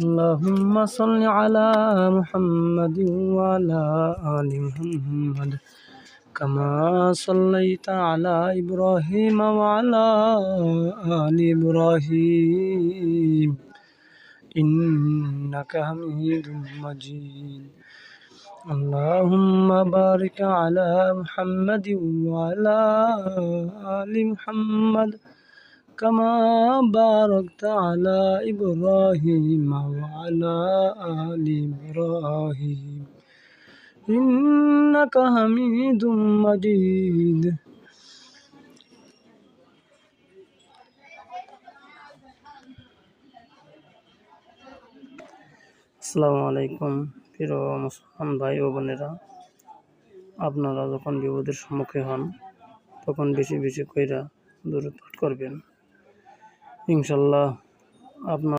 اللهم صل على محمد وعلى آل محمد كما صليت على إبراهيم وعلى آل إبراهيم إنك حميد مجيد اللهم بارك على محمد وعلى آل محمد كما باركت على إبراهيم وعلى آل إبراهيم إنك حميد مجيد আসসালামু আলাইকুম প্রিয় মুসলমান ভাই ও বোনেরা, আপনারা যখন বিপদের সম্মুখীন হন তখন বেশি বেশি কইরা দরুদ পাঠ করবেন। ইনশাল্লাহ আপনার